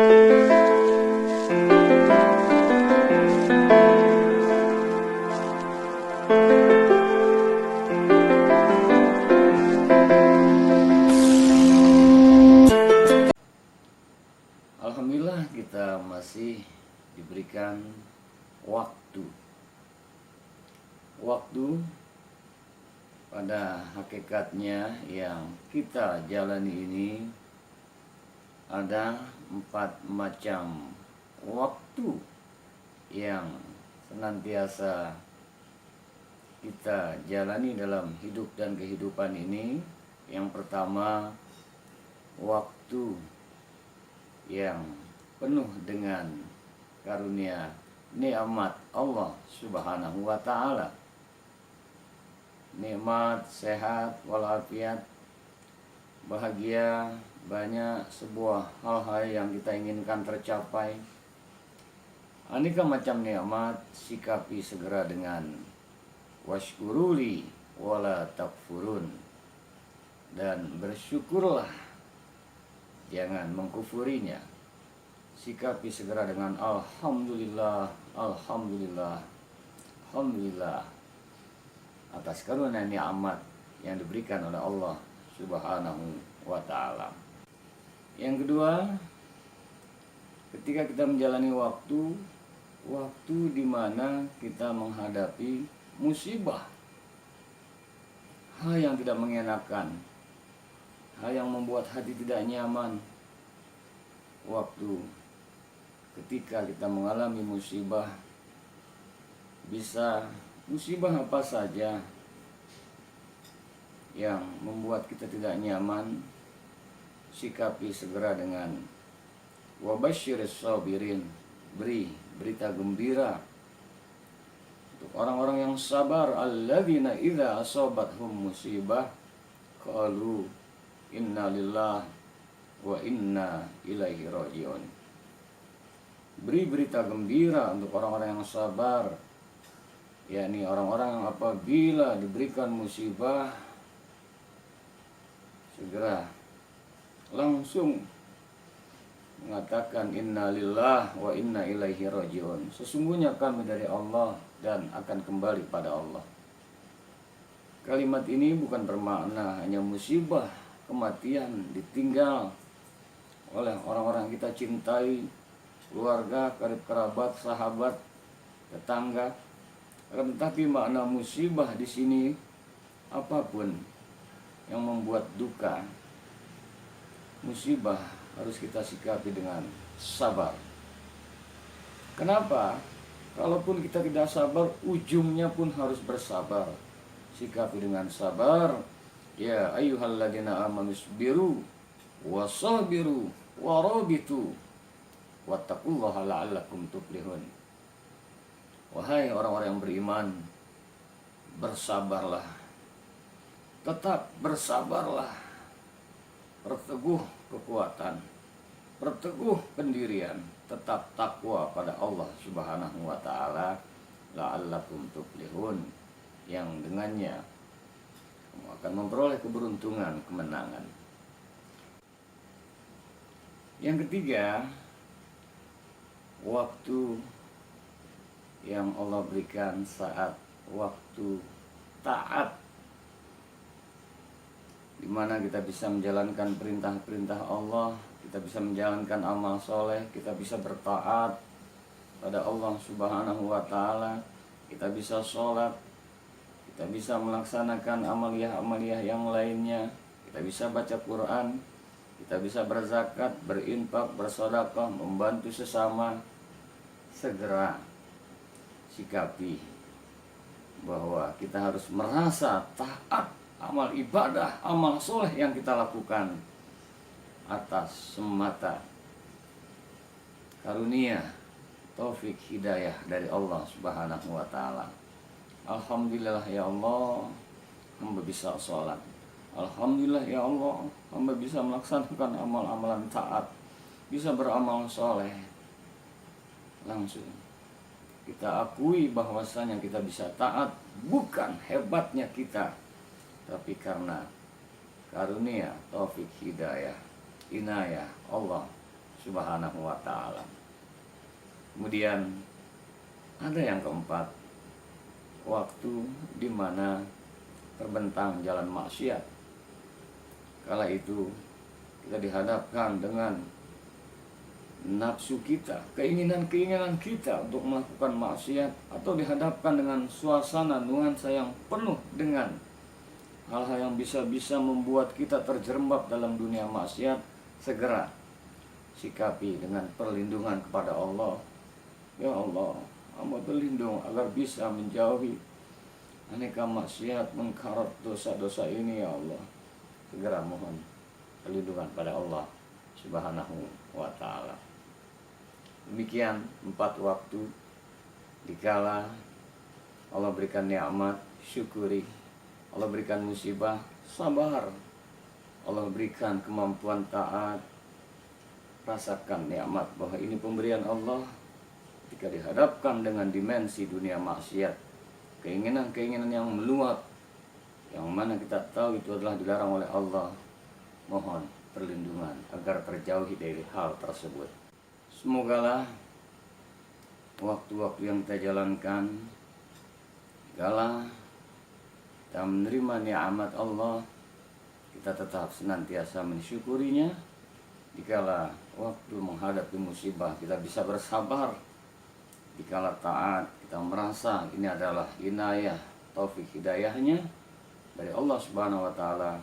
Alhamdulillah kita masih diberikan waktu. Waktu pada hakikatnya yang kita jalani ini ada 4 macam waktu yang senantiasa kita jalani dalam hidup dan kehidupan ini. Yang pertama, waktu yang penuh dengan karunia nikmat Allah Subhanahu wa ta'ala. Nikmat, sehat, walafiat, bahagia, banyak sebuah hal-hal yang kita inginkan tercapai. Aneka macam nikmat sikapi segera dengan washkuruli wala takfurun, dan bersyukurlah, jangan mengkufurinya. Sikapi segera dengan alhamdulillah, alhamdulillah, alhamdulillah atas karunia nikmat yang diberikan oleh Allah Subhanahu wa ta'ala. Yang kedua, ketika kita menjalani waktu di mana kita menghadapi musibah, hal yang tidak mengenakan, hal yang membuat hati tidak nyaman. Waktu ketika kita mengalami musibah, bisa musibah apa saja yang membuat kita tidak nyaman, sikapi segera dengan wabasyiris sabirin, beri berita gembira untuk orang-orang yang sabar, alladzina idza asabathum musibah qalu inna lillahi wa inna ilaihi rajiun. Beri berita gembira untuk orang-orang yang sabar, yakni orang-orang yang apabila diberikan musibah segera langsung mengatakan inna lillahi wa inna ilaihi rajiun. Sesungguhnya kami dari Allah dan akan kembali pada Allah. Kalimat ini bukan bermakna hanya musibah, kematian, ditinggal oleh orang-orang yang kita cintai, keluarga, karib kerabat, sahabat, tetangga. Tetapi makna musibah di sini apapun yang membuat duka, musibah harus kita sikapi dengan sabar. Kenapa? Kalaupun kita tidak sabar, ujungnya pun harus bersabar. Sikapi dengan sabar. Ya ayyuhalladzina amanu isbiru wasabiru warabitu wattaqullaha la'allakum tuflihun. Wahai orang-orang yang beriman, bersabarlah, tetap bersabarlah, perteguh kekuatan, perteguh pendirian, tetap takwa pada Allah Subhanahu wa ta'ala, la'allakum tuflihun, yang dengannya kamu akan memperoleh keberuntungan, kemenangan. Yang ketiga, waktu yang Allah berikan saat waktu taat, di mana kita bisa menjalankan perintah-perintah Allah, kita bisa menjalankan amal soleh, kita bisa bertaat pada Allah Subhanahu wa ta'ala, kita bisa sholat, kita bisa melaksanakan amaliyah-amaliyah yang lainnya, kita bisa baca Quran, kita bisa berzakat, berinfak, bersedekah, membantu sesama. Segera sikapi bahwa kita harus merasa taat, amal ibadah, amal soleh yang kita lakukan atas semata karunia, taufik, hidayah dari Allah Subhanahu wa ta'ala. Alhamdulillah ya Allah, hamba bisa sholat. Alhamdulillah ya Allah, hamba bisa melaksanakan amal-amalan taat, bisa beramal soleh. Langsung kita akui bahwasanya kita bisa taat bukan hebatnya kita, tapi karena karunia, taufik, hidayah, inayah Allah Subhanahu wa ta'ala. Kemudian ada yang keempat, waktu di mana terbentang jalan maksiat. Kala itu kita dihadapkan dengan nafsu kita, keinginan-keinginan kita untuk melakukan maksiat, atau dihadapkan dengan suasana nuansa yang penuh dengan hal-hal yang bisa membuat kita terjerembab dalam dunia maksiat. Segera sikapi dengan perlindungan kepada Allah. Ya Allah, hamba berlindung agar bisa menjauhi aneka maksiat, mengkarat dosa-dosa ini ya Allah. Segera mohon perlindungan pada Allah Subhanahu wa ta'ala. Demikian 4 waktu. Dikala Allah berikan nikmat, syukuri. Allah berikan musibah, sabar. Allah berikan kemampuan taat, rasakan nikmat bahwa ini pemberian Allah. Ketika dihadapkan dengan dimensi dunia maksiat, keinginan-keinginan yang meluap, yang mana kita tahu itu adalah dilarang oleh Allah, mohon perlindungan agar terjauhi dari hal tersebut. Semogalah waktu-waktu yang kita jalankan, segala kita menerima nikmat Allah, kita tetap senantiasa mensyukurinya. Dikala waktu menghadapi musibah, kita bisa bersabar. Dikala taat, kita merasa ini adalah inayah, taufik hidayahnya dari Allah Subhanahu wa ta'ala.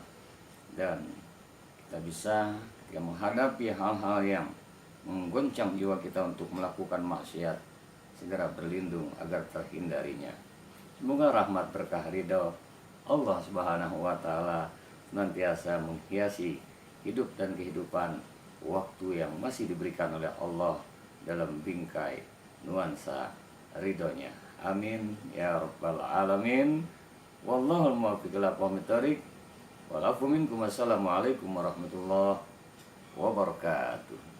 Dan kita bisa ketika menghadapi hal-hal yang menggoncang jiwa kita untuk melakukan maksiat, segera berlindung agar terhindarinya. Semoga rahmat berkah ridho Allah Subhanahu wa ta'ala senantiasa menghiasi hidup dan kehidupan waktu yang masih diberikan oleh Allah dalam bingkai nuansa ridhonya. Amin ya rabbal alamin. Wallahul muwaffiq ila aqwamit thoriq. Walafu minkum. Wassalamualaikum warahmatullahi wabarakatuh.